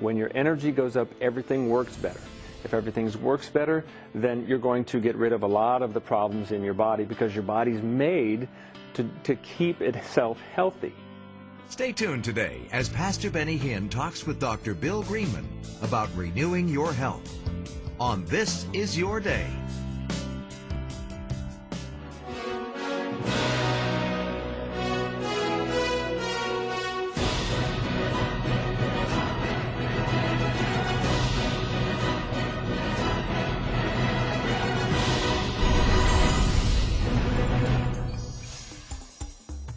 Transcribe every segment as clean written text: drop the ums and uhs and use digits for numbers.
When your energy goes up, everything works better. If everything works better, then you're going to get rid of a lot of the problems in your body because your body's made to keep itself healthy. Stay tuned today as Pastor Benny Hinn talks with Dr. Bill Greenman about renewing your health on This Is Your Day.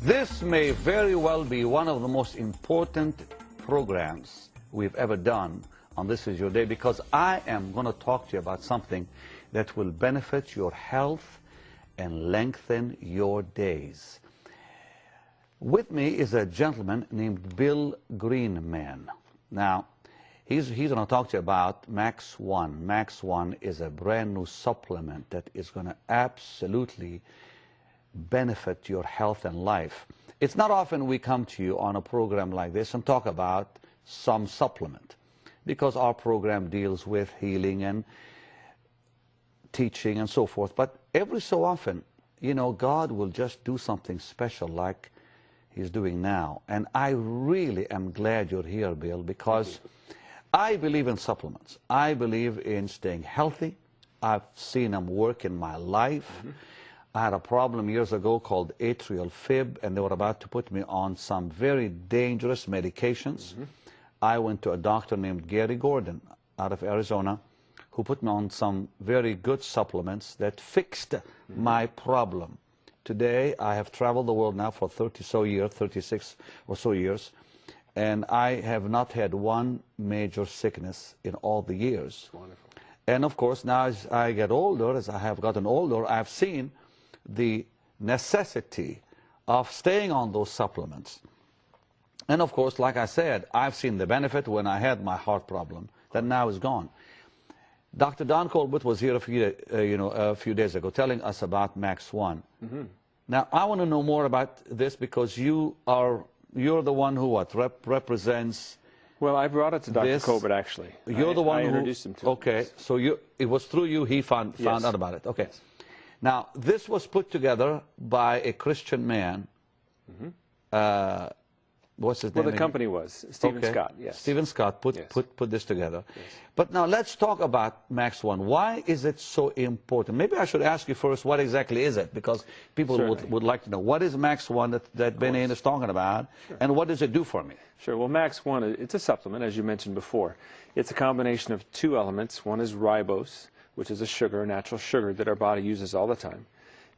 This may very well be one of the most important programs we've ever done on This Is Your Day, because I am going to talk to you about something that will benefit your health and lengthen your days. With me is a gentleman named Bill Greenman. Now, he's going to talk to you about Max One. Max One is a brand new supplement that is going to absolutely benefit your health and life. It's not often we come to you on a program like this and talk about some supplement, because our program deals with healing and teaching and so forth. But every so often, you know, God will just do something special like He's doing now. And I really am glad you're here, Bill, because I believe in supplements. I believe in staying healthy. I've seen them work in my life. I had a problem years ago called atrial fib, and they were about to put me on some very dangerous medications. I went to a doctor named Gary Gordon out of Arizona, who put me on some very good supplements that fixed my problem. Today, I have traveled the world now for 36 or so years, and I have not had one major sickness in all the years. Wonderful. And of course, now as I get older, as I have gotten older, I've seen the necessity of staying on those supplements. And of course, like I said, I've seen the benefit when I had my heart problem that now is gone. Dr. Don Colbert was here a few days ago telling us about Max One. Now, I want to know more about this because you're the one who represents. Well, I brought it to Dr. Colbert, actually. You're the one I who introduced him to Okay, it. so it was through you he found out about it. Okay. Yes. Now, this was put together by a Christian man. What's his name? Well, the company was Stephen Scott, yes. Stephen Scott put this together. Yes. But now let's talk about Max One. Why is it so important? Maybe I should ask you first, what exactly is it? Because people would like to know. What is Max One that Benny is talking about, and what does it do for me? Sure. Well, Max One, it's a supplement, as you mentioned before. It's a combination of two elements. One is ribose, which is a sugar, a natural sugar that our body uses all the time.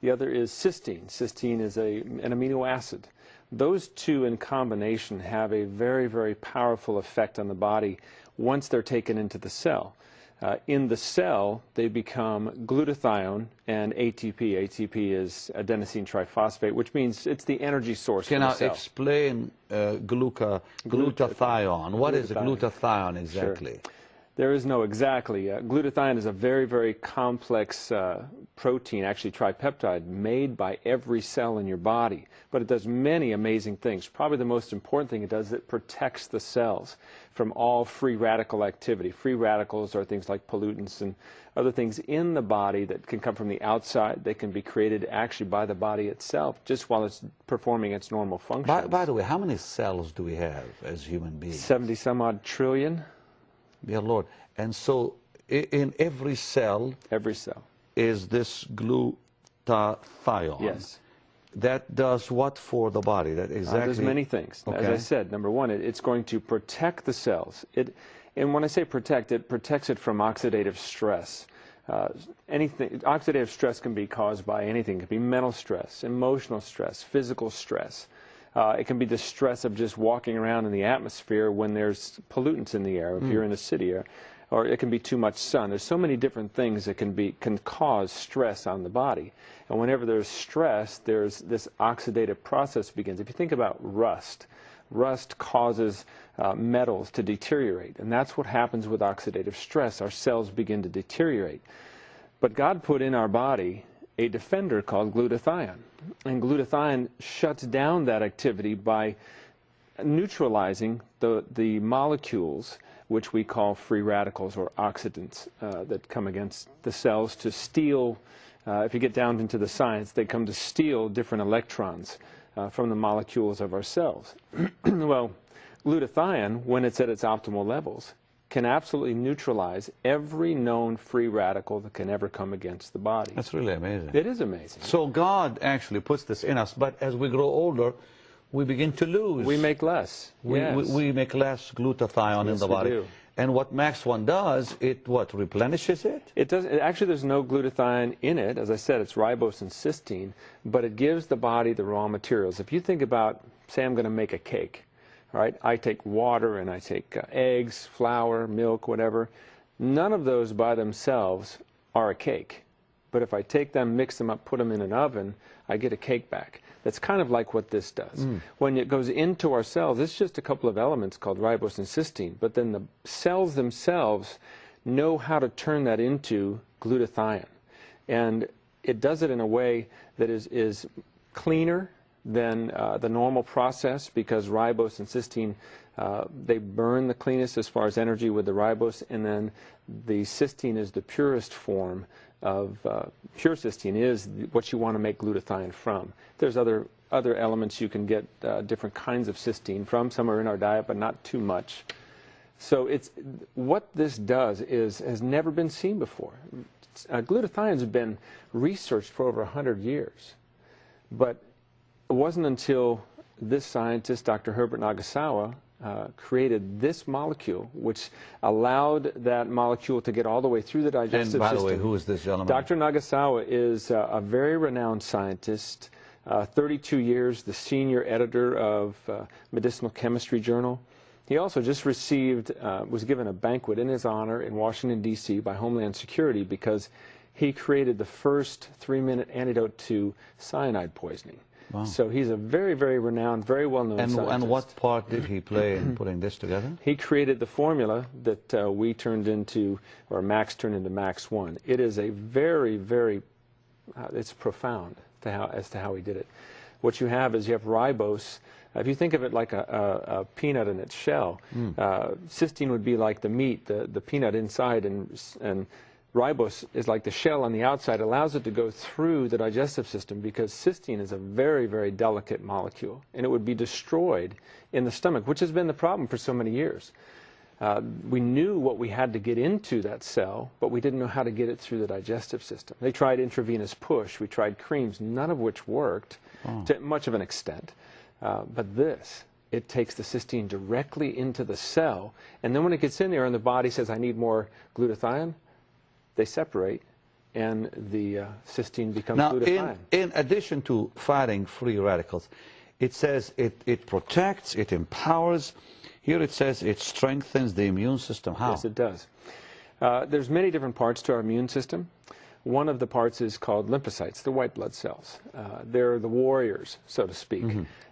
The other is cysteine. Cysteine is an amino acid. Those two in combination have a very, very powerful effect on the body once they're taken into the cell. In the cell, they become glutathione and ATP. ATP is adenosine triphosphate, which means it's the energy source for the cell. Can I explain glutathione? What is glutathione exactly? Sure. There is no exactly. Glutathione is a very, very complex protein, actually tripeptide, made by every cell in your body. But it does many amazing things. Probably the most important thing it does is it protects the cells from all free radical activity. Free radicals are things like pollutants and other things in the body that can come from the outside. They can be created actually by the body itself, just while it's performing its normal functions. By the way, how many cells do we have as human beings? 70 some odd trillion. Dear Lord. And so in every cell is this glutathione. Yes. That does what for the body? That exactly. Does many things. Okay. As I said, number one, it's going to protect the cells. And when I say protect, it protects it from oxidative stress. Oxidative stress can be caused by anything. It can be mental stress, emotional stress, physical stress. It can be the stress of just walking around in the atmosphere when there's pollutants in the air, if you're in a city, or it can be too much sun. There's so many different things that can cause stress on the body. And whenever there's stress, there's this oxidative process begins. If you think about rust causes metals to deteriorate, and that's what happens with oxidative stress. Our cells begin to deteriorate. But God put in our body a defender called glutathione. And glutathione shuts down that activity by neutralizing the molecules which we call free radicals or oxidants that come against the cells to steal, if you get down into the science, they come to steal different electrons from the molecules of our cells. Well, glutathione, when it's at its optimal levels, can absolutely neutralize every known free radical that can ever come against the body. That's really amazing. It is amazing. So God actually puts this in us, but as we grow older, we begin to lose. We make less. We make less glutathione in Yes, the we body. do. And what Max 1 does, it what, replenishes it? It does. Actually, there's no glutathione in it. As I said, it's ribose and cysteine, but it gives the body the raw materials. If you think about, say I'm going to make a cake, all right? I take water and I take eggs, flour, milk, whatever. None of those by themselves are a cake. But if I take them, mix them up, put them in an oven, I get a cake back. That's kind of like what this does. When it goes into our cells, it's just a couple of elements called ribose and cysteine, but then the cells themselves know how to turn that into glutathione. And it does it in a way that is cleaner than the normal process, because ribose and cysteine, they burn the cleanest as far as energy with the ribose, and then the cysteine is the purest form of pure cysteine is what you want to make glutathione from. There's other elements you can get different kinds of cysteine from. Some are in our diet, but not too much. So it's what this does has never been seen before. Glutathione's been researched for over 100 years, but it wasn't until this scientist, Dr. Herbert Nagasawa, created this molecule, which allowed that molecule to get all the way through the digestive system. And by the way, who is this gentleman? Dr. Nagasawa is a very renowned scientist, 32 years, the senior editor of Medicinal Chemistry Journal. He also just received, was given a banquet in his honor in Washington, D.C. by Homeland Security because he created the first 3-minute antidote to cyanide poisoning. Wow. So he's a very, very renowned, very well-known scientist. And what part did he play in putting this together? He created the formula that we turned into, or Max turned into Max 1. It is a very, very, it's profound as to how he did it. What you have is you have ribose. If you think of it like a peanut in its shell, cysteine would be like the meat, the peanut inside, and ribose is like the shell on the outside. It allows it to go through the digestive system because cysteine is a very, very delicate molecule, and it would be destroyed in the stomach, which has been the problem for so many years. We knew what we had to get into that cell, but we didn't know how to get it through the digestive system. They tried intravenous push. We tried creams, none of which worked to much of an extent. But this, it takes the cysteine directly into the cell, and then when it gets in there and the body says, I need more glutathione, they separate, and the cysteine becomes glutathione. Now, in addition to fighting free radicals, it says it protects, it empowers. Here it says it strengthens the immune system. How? Yes, it does. There's many different parts to our immune system. One of the parts is called lymphocytes, the white blood cells. They're the warriors, so to speak.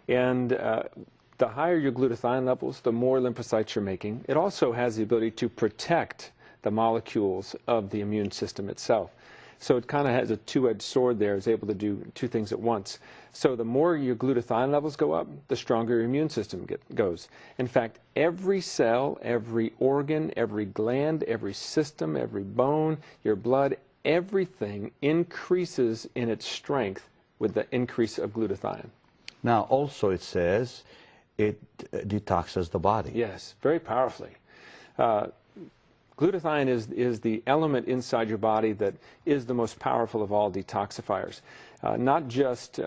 And the higher your glutathione levels, the more lymphocytes you're making. It also has the ability to protect the molecules of the immune system itself. So it kind of has a two-edged sword there, is able to do two things at once. So the more your glutathione levels go up, the stronger your immune system goes. In fact, every cell, every organ, every gland, every system, every bone, your blood, everything increases in its strength with the increase of glutathione. Now, also it says it detoxes the body. Yes, very powerfully. Glutathione is the element inside your body that is the most powerful of all detoxifiers. Not just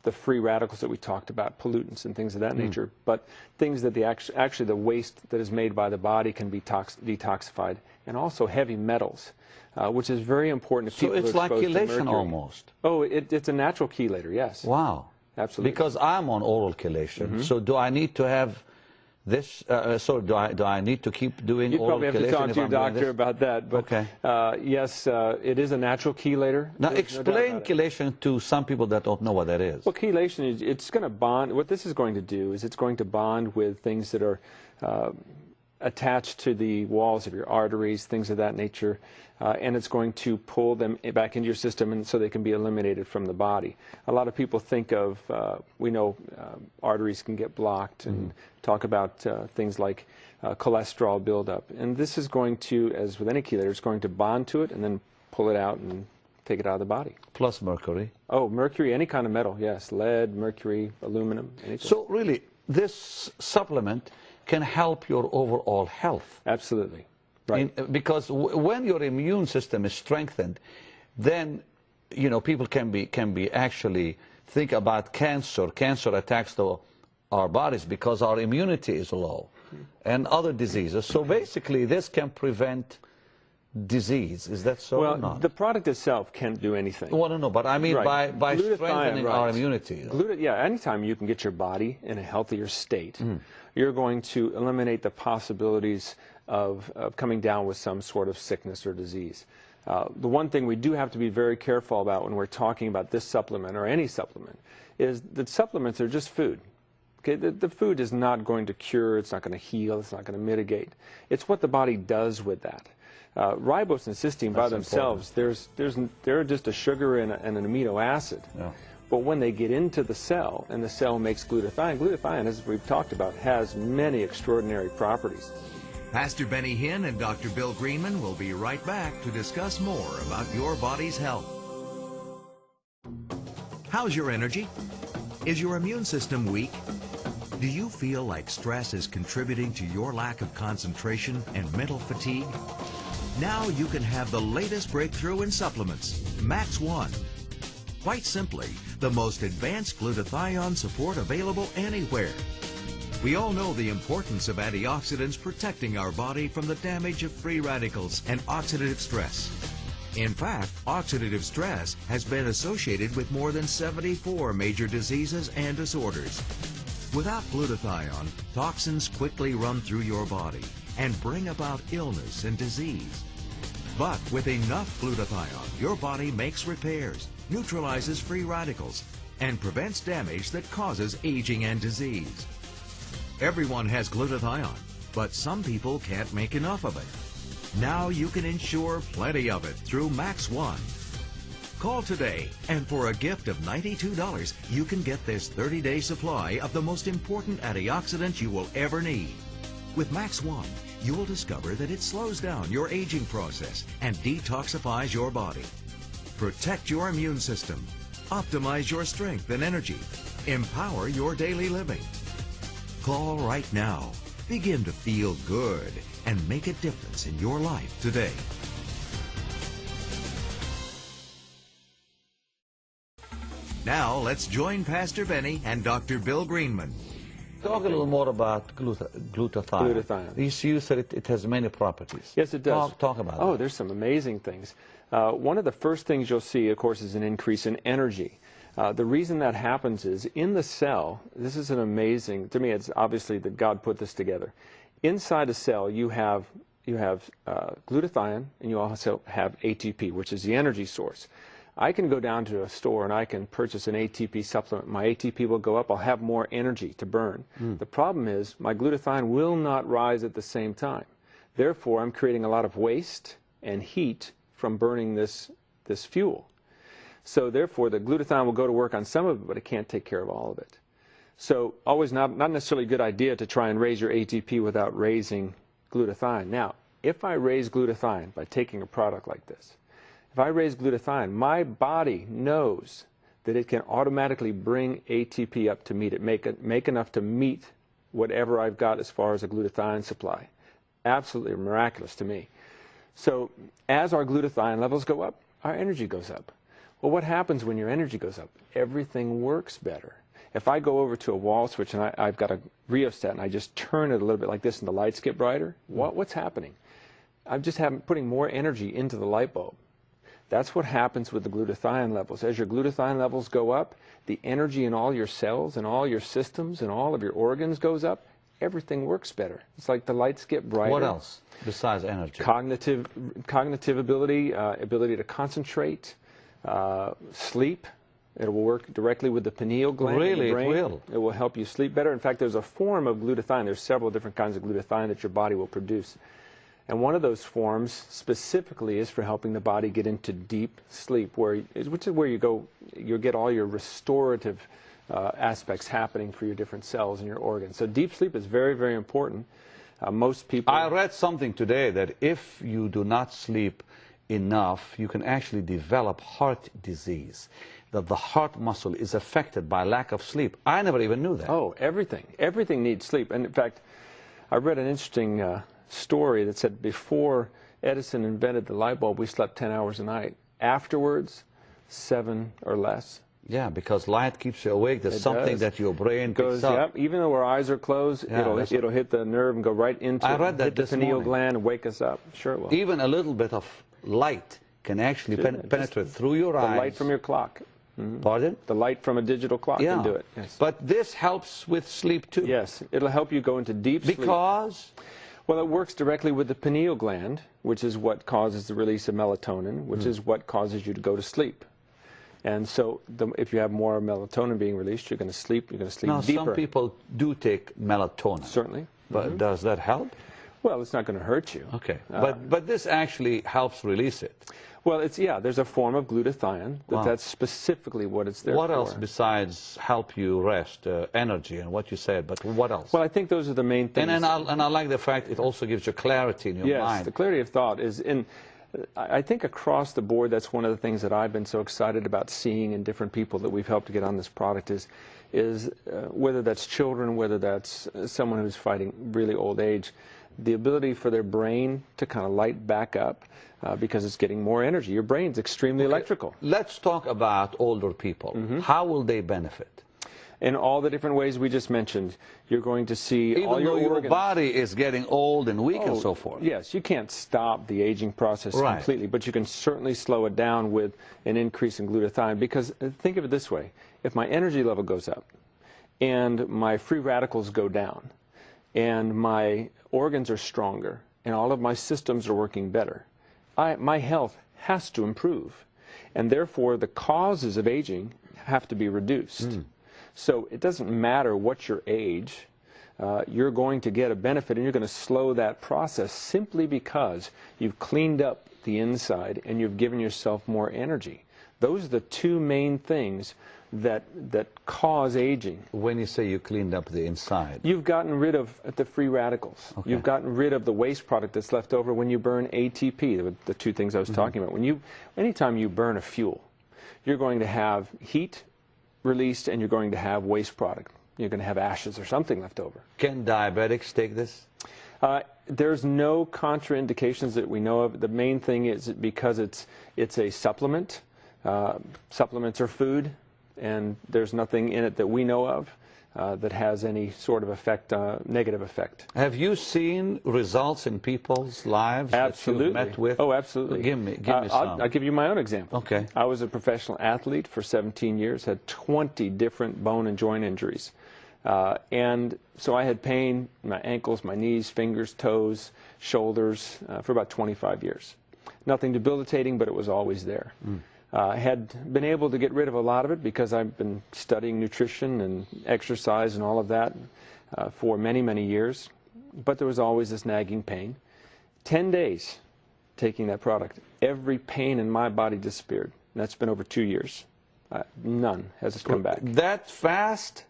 the free radicals that we talked about, pollutants and things of that nature, but things that actually the waste that is made by the body can be detoxified, and also heavy metals, which is very important if people are exposed to mercury. So it's like chelation almost. Oh, it's a natural chelator, yes. Wow. Absolutely. Because I'm on oral chelation, so do I need to have this, do I need to keep doing oral chelation? You probably have to talk to your doctor about that. But okay. Yes, it is a natural chelator. Now explain chelation to some people that don't know what that is. Well, chelation is, it's going to bond, what this is going to do is it's going to bond with things that are attached to the walls of your arteries, things of that nature, and it's going to pull them back into your system and so they can be eliminated from the body. A lot of people think of, we know arteries can get blocked and talk about things like cholesterol buildup. And this is going to, as with any chelator, it's going to bond to it and then pull it out and take it out of the body. Plus mercury. Oh, mercury, any kind of metal, yes. Lead, mercury, aluminum, anything. So really, this supplement can help your overall health. Absolutely. Right. Because when your immune system is strengthened, then, you know, people can be actually think about cancer. Cancer attacks our bodies because our immunity is low, and other diseases. So basically, this can prevent disease. Is that so or not? The product itself can't do anything. Well, no, but I mean by strengthening our immunity. Yeah, anytime you can get your body in a healthier state, you're going to eliminate the possibilities of coming down with some sort of sickness or disease. The one thing we do have to be very careful about when we're talking about this supplement or any supplement is that supplements are just food. Okay, the food is not going to cure, it's not going to heal, it's not going to mitigate. It's what the body does with that. Ribose and cysteine by themselves, they're just a sugar and an amino acid. Yeah. But when they get into the cell and the cell makes glutathione, glutathione, as we've talked about, has many extraordinary properties. Pastor Benny Hinn and Dr. Bill Greenman will be right back to discuss more about your body's health. How's your energy? Is your immune system weak? Do you feel like stress is contributing to your lack of concentration and mental fatigue? Now you can have the latest breakthrough in supplements, Max One. Quite simply, the most advanced glutathione support available anywhere. We all know the importance of antioxidants protecting our body from the damage of free radicals and oxidative stress. In fact, oxidative stress has been associated with more than 74 major diseases and disorders. Without glutathione, toxins quickly run through your body and bring about illness and disease. But with enough glutathione, your body makes repairs, neutralizes free radicals, and prevents damage that causes aging and disease. Everyone has glutathione, but some people can't make enough of it. Now you can ensure plenty of it through Max One. Call today, and for a gift of $92, you can get this 30-day supply of the most important antioxidant you will ever need. With Max One, you'll discover that it slows down your aging process and detoxifies your body. Protect your immune system, optimize your strength and energy, empower your daily living. Call right now. Begin to feel good and make a difference in your life today. Now let's join Pastor Benny and Dr. Bill Greenman. Talk a little more about glutathione. Glutathione. You said it has many properties. Yes, it does. Talk about that. Oh, there's some amazing things. One of the first things you'll see, of course, is an increase in energy. The reason that happens is in the cell, this is an amazing, to me it's obviously that God put this together. Inside a cell you have glutathione and you also have ATP, which is the energy source. I can go down to a store and I can purchase an ATP supplement. My ATP will go up, I'll have more energy to burn. The problem is my glutathione will not rise at the same time. Therefore I'm creating a lot of waste and heat from burning this fuel. So therefore, the glutathione will go to work on some of it, but it can't take care of all of it. So always not necessarily a good idea to try and raise your ATP without raising glutathione. Now, if I raise glutathione by taking a product like this, if I raise glutathione, my body knows that it can automatically bring ATP up to meet it, make enough to meet whatever I've got as far as a glutathione supply. Absolutely miraculous to me. So as our glutathione levels go up, our energy goes up. Well, what happens when your energy goes up? Everything works better. If I go over to a wall switch and I've got a rheostat and I just turn it a little bit like this and the lights get brighter, what's happening? I'm just putting more energy into the light bulb. That's what happens with the glutathione levels. As your glutathione levels go up, the energy in all your cells and all your systems and all of your organs goes up. Everything works better. It's like the lights get brighter. What else besides energy? Cognitive ability, ability to concentrate, sleep. It will work directly with the pineal gland in the brain. Really, it will? It will help you sleep better. In fact, there's a form of glutathione. There's several different kinds of glutathione that your body will produce. And one of those forms specifically is for helping the body get into deep sleep, which is where you'll get all your restorative aspects happening for your different cells and your organs. So deep sleep is very, very important. Most people... I read something today that if you do not sleep enough, you can actually develop heart disease, that the heart muscle is affected by lack of sleep. I never even knew that. Oh, everything. Everything needs sleep. And in fact, I read an interesting story that said before Edison invented the light bulb, we slept 10 hours a night. Afterwards, 7 or less. Yeah, because light keeps you awake. There's something that your brain picks up. Yep, even though our eyes are closed, it'll hit the nerve and go right into hit the pineal gland and wake us up. Sure it will. Even a little bit of light can actually penetrate through your eyes. The light from your clock. Pardon? The light from a digital clock can do it. Yes. But this helps with sleep too. Yes, it'll help you go into deep sleep. Because? Well, it works directly with the pineal gland, which is what causes the release of melatonin, which is what causes you to go to sleep. And so if you have more melatonin being released, you're going to sleep deeper. Now, some people do take melatonin. Certainly. But does that help? Well, it's not going to hurt you. Okay. But this actually helps release it. Well, there's a form of glutathione. That's specifically what it's there for. What else besides help you rest, energy and what you said, but what else? Well, I think those are the main things. And I like the fact it also gives you clarity in your mind. Yes, the clarity of thought is in... I think across the board, that's one of the things that I've been so excited about seeing in different people that we've helped to get on this product is whether that's children, whether that's someone who's fighting really old age, the ability for their brain to kind of light back up because it's getting more energy. Your brain's extremely electrical. Let's talk about older people. How will they benefit? In all the different ways we just mentioned, you're going to see all your organs. Even though your body is getting old and weak and so forth. Yes, you can't stop the aging process completely, but you can certainly slow it down with an increase in glutathione. Because think of it this way, if my energy level goes up and my free radicals go down and my organs are stronger and all of my systems are working better, my health has to improve. And therefore, the causes of aging have to be reduced. So it doesn't matter what your age, you're going to get a benefit and you're going to slow that process simply because you've cleaned up the inside and you've given yourself more energy. Those are the two main things that cause aging. When you say you cleaned up the inside? You've gotten rid of the free radicals. Okay. You've gotten rid of the waste product that's left over when you burn ATP, the two things I was talking about. Anytime you burn a fuel, you're going to have heat released and you're going to have waste product. You're going to have ashes or something left over. Can diabetics take this? There's no contraindications that we know of. The main thing is because it's a supplement. Supplements are food, and there's nothing in it that we know of that has any sort of effect, negative effect. Have you seen results in people's lives that you've met with? Oh, absolutely. Give me some. I'll give you my own example. Okay. I was a professional athlete for 17 years, had 20 different bone and joint injuries. And so I had pain in my ankles, my knees, fingers, toes, shoulders for about 25 years. Nothing debilitating, but it was always there. Had been able to get rid of a lot of it because I've been studying nutrition and exercise and all of that for many, many years. But there was always this nagging pain. 10 days taking that product, every pain in my body disappeared. And that's been over 2 years. None has come back. That fast?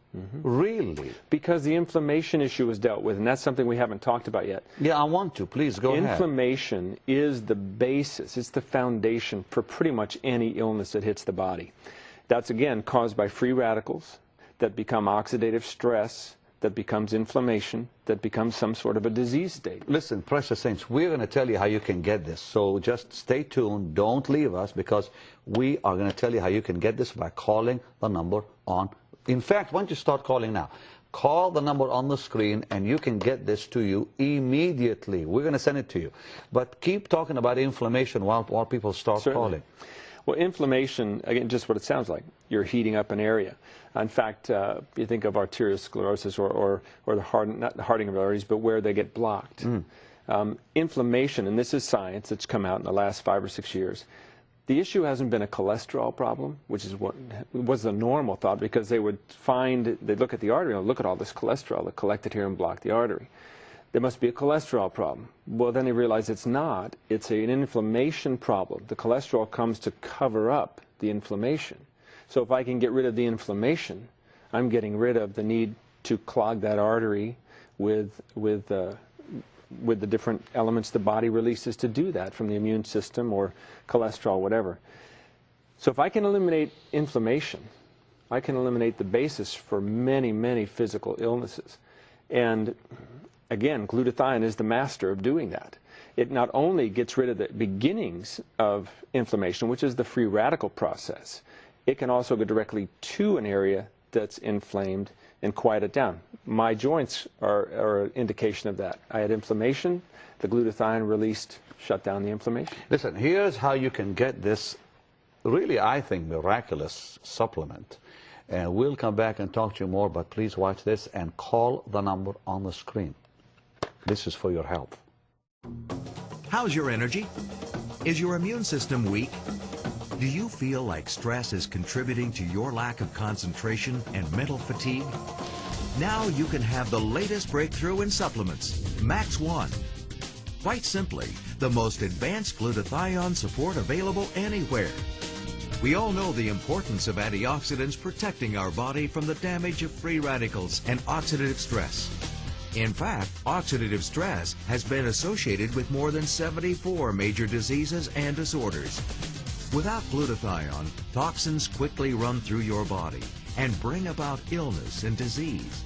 Really? Because the inflammation issue was dealt with, and that's something we haven't talked about yet. Yeah, I want to. Please go ahead. Inflammation is the basis, it's the foundation for pretty much any illness that hits the body. That's, again, caused by free radicals that become oxidative stress, that becomes inflammation, that becomes some sort of a disease state. Listen, precious saints, we're going to tell you how you can get this. So just stay tuned. Don't leave us, because we are going to tell you how you can get this by calling the number on. In fact, why don't you start calling now? Call the number on the screen and you can get this to you immediately. We're going to send it to you. But keep talking about inflammation while people start calling. Well, inflammation, again, just what it sounds like. You're heating up an area. In fact, you think of arteriosclerosis or not the hardening of arteries, but where they get blocked. Inflammation, and this is science that's come out in the last 5 or 6 years. The issue hasn't been a cholesterol problem, which is what was the normal thought, because they would they'd look at the artery and look at all this cholesterol that collected here and blocked the artery. There must be a cholesterol problem. Well, then they realize it's not. It's an inflammation problem. The cholesterol comes to cover up the inflammation. So if I can get rid of the inflammation, I'm getting rid of the need to clog that artery with with the different elements the body releases to do that from the immune system or cholesterol, whatever. So if I can eliminate inflammation, I can eliminate the basis for many, many physical illnesses. And again, glutathione is the master of doing that. It not only gets rid of the beginnings of inflammation, which is the free radical process, it can also go directly to an area that's inflamed and quiet it down. My joints are an indication of that. I had inflammation, the glutathione released, shut down the inflammation. Listen, here's how you can get this really, I think, miraculous supplement. And we'll come back and talk to you more, but please watch this and call the number on the screen. This is for your health. How's your energy? Is your immune system weak? Do you feel like stress is contributing to your lack of concentration and mental fatigue? Now you can have the latest breakthrough in supplements, Max One. Quite simply, the most advanced glutathione support available anywhere. We all know the importance of antioxidants protecting our body from the damage of free radicals and oxidative stress. In fact, oxidative stress has been associated with more than 74 major diseases and disorders. Without glutathione, toxins quickly run through your body and bring about illness and disease.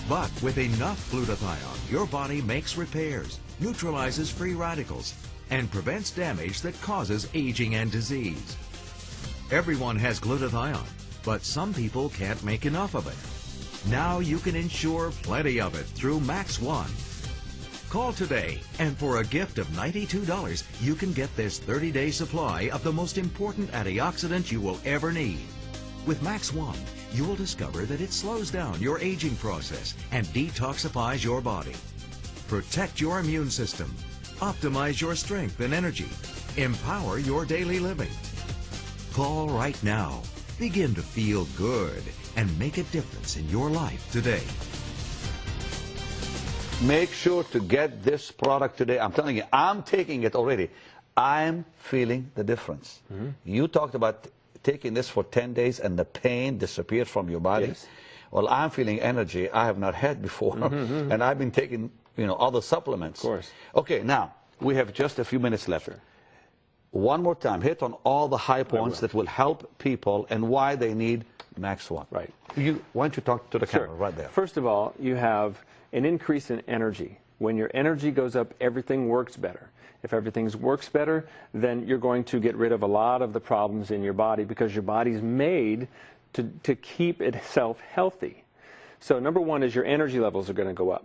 But with enough glutathione, your body makes repairs, neutralizes free radicals, and prevents damage that causes aging and disease. Everyone has glutathione, but some people can't make enough of it. Now you can ensure plenty of it through Max One. Call today, and for a gift of $92, you can get this 30-day supply of the most important antioxidant you will ever need. With Max One, you will discover that it slows down your aging process and detoxifies your body. Protect your immune system, optimize your strength and energy, empower your daily living. Call right now. Begin to feel good and make a difference in your life today. Make sure to get this product today. I'm telling you, I'm taking it already. I'm feeling the difference. You talked about taking this for 10 days and the pain disappeared from your body. Yes. Well, I'm feeling energy I have not had before. And I've been taking, other supplements. Of course. Okay, now, we have just a few minutes left. Sure. One more time, hit on all the high points that will help people and why they need Max One. Right. Why don't you talk to the camera right there? First of all, you have an increase in energy. When your energy goes up, everything works better. If everything works better, then you're going to get rid of a lot of the problems in your body because your body's made to keep itself healthy. So number one is your energy levels are going to go up.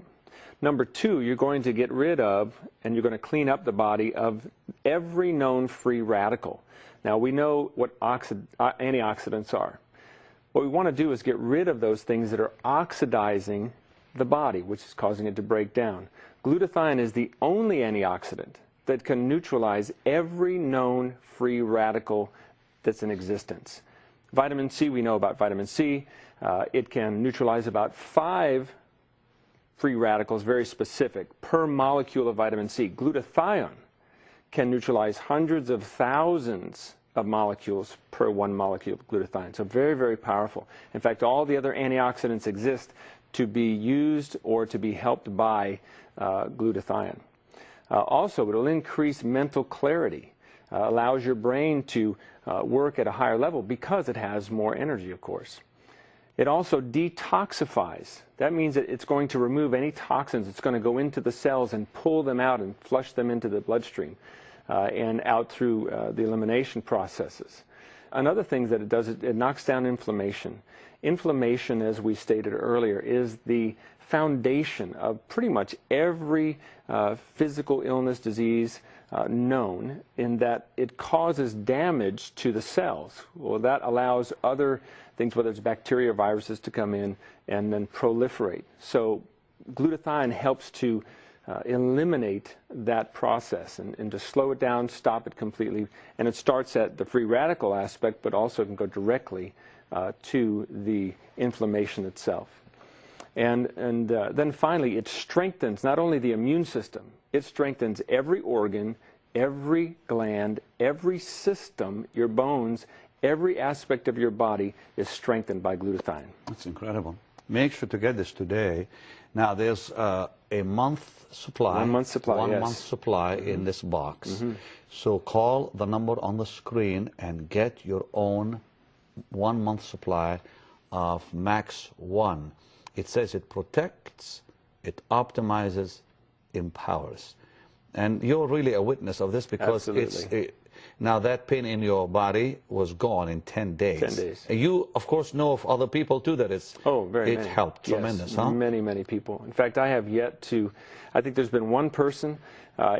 Number two, you're going to get rid of, and you're going to clean up the body of every known free radical. Now, we know what antioxidants are. What we want to do is get rid of those things that are oxidizing the body, which is causing it to break down. Glutathione is the only antioxidant that can neutralize every known free radical that's in existence. Vitamin C, we know about vitamin C. It can neutralize about 5 free radicals, very specific, per molecule of vitamin C. Glutathione can neutralize hundreds of thousands of molecules per 1 molecule of glutathione. So very, very powerful. In fact, all the other antioxidants exist to be used or to be helped by glutathione. Also, it will increase mental clarity, allows your brain to work at a higher level because it has more energy, of course. It also detoxifies. That means that it's going to remove any toxins. It's going to go into the cells and pull them out and flush them into the bloodstream and out through the elimination processes. Another thing that it does, it knocks down inflammation. Inflammation, as we stated earlier, is the foundation of pretty much every physical illness, disease known, in that it causes damage to the cells. Well, that allows other things, whether it's bacteria or viruses, to come in and then proliferate. So glutathione helps to eliminate that process and to slow it down, stop it completely. And it starts at the free radical aspect, but also can go directly to the inflammation itself. And then finally, it strengthens not only the immune system, it strengthens every organ, every gland, every system, your bones, every aspect of your body is strengthened by glutathione. That's incredible. Make sure to get this today. Now, there's a month supply. 1 month supply, One yes. month supply in this box. So call the number on the screen and get your own 1 month supply of Max 1. It says it protects, it optimizes, empowers. And you're really a witness of this because Absolutely. now that pain in your body was gone in 10 days. 10 days. And you, of course, know of other people too that it many. helped. Yes, Tremendous, huh? Many, many people. In fact, I have yet to, I think there's been one person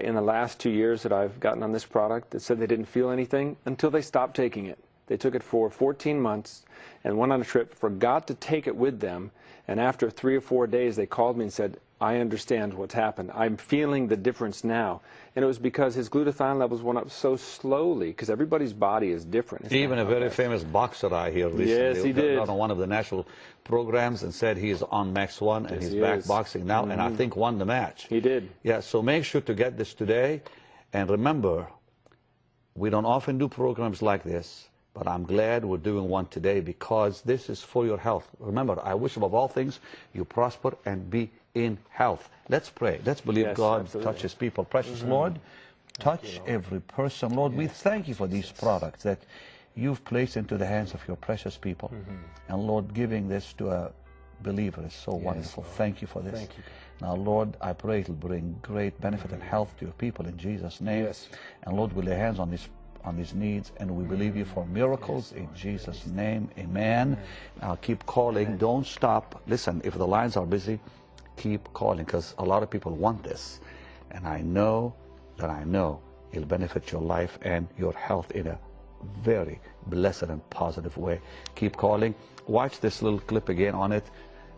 in the last 2 years that I've gotten on this product that said they didn't feel anything until they stopped taking it. They took it for 14 months and went on a trip, forgot to take it with them, and after 3 or 4 days they called me and said, I understand what's happened. I'm feeling the difference now. And it was because his glutathione levels went up so slowly, because everybody's body is different. It's Even not a very fast. famous boxer I hear recently Yes, he did. got on one of the national programs and said he is on Max 1 and Yes, he's he back is. boxing now, and I think won the match. He did. Yeah, so make sure to get this today. And remember, we don't often do programs like this, but I'm glad we're doing one today because this is for your health. Remember, I wish above all things you prosper and be in health. Let's pray. Let's believe Yes, God absolutely. touches people. Precious Lord, touch every person. Lord, we thank you for these products that you've placed into the hands of your precious people. And Lord, giving this to a believer is so wonderful. Thank you for this. Thank you. Now, Lord, I pray it'll bring great benefit and health to your people in Jesus' name. Yes. And Lord, we lay hands on these needs, and we believe you for miracles in Jesus' name. Amen. Now, keep calling. Don't stop. Listen, if the lines are busy, keep calling, because a lot of people want this. And I know it'll benefit your life and your health in a very blessed and positive way. Keep calling. Watch this little clip again on it,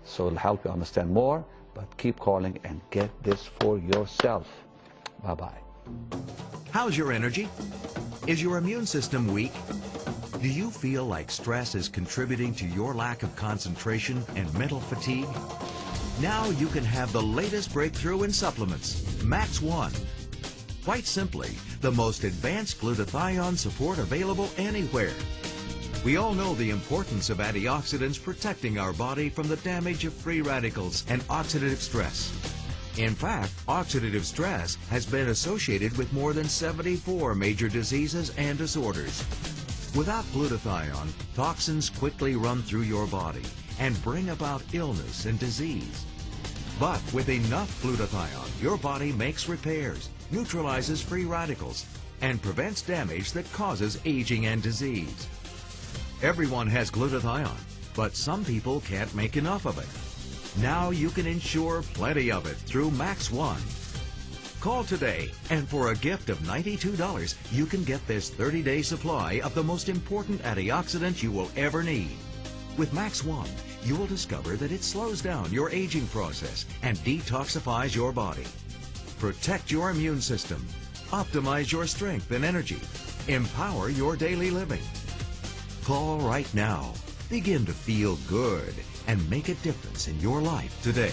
so it'll help you understand more. But keep calling and get this for yourself. Bye-bye. How's your energy? Is your immune system weak? Do you feel like stress is contributing to your lack of concentration and mental fatigue? Now you can have the latest breakthrough in supplements, Max 1. Quite simply, the most advanced glutathione support available anywhere. We all know the importance of antioxidants protecting our body from the damage of free radicals and oxidative stress. In fact, oxidative stress has been associated with more than 74 major diseases and disorders. Without glutathione, toxins quickly run through your body and bring about illness and disease. But with enough glutathione, your body makes repairs, neutralizes free radicals, and prevents damage that causes aging and disease. Everyone has glutathione, but some people can't make enough of it. Now you can ensure plenty of it through Max 1. Call today, and for a gift of $92, you can get this 30-day supply of the most important antioxidant you will ever need. With Max 1, you will discover that it slows down your aging process and detoxifies your body. Protect your immune system, optimize your strength and energy, empower your daily living. Call right now. Begin to feel good and make a difference in your life today.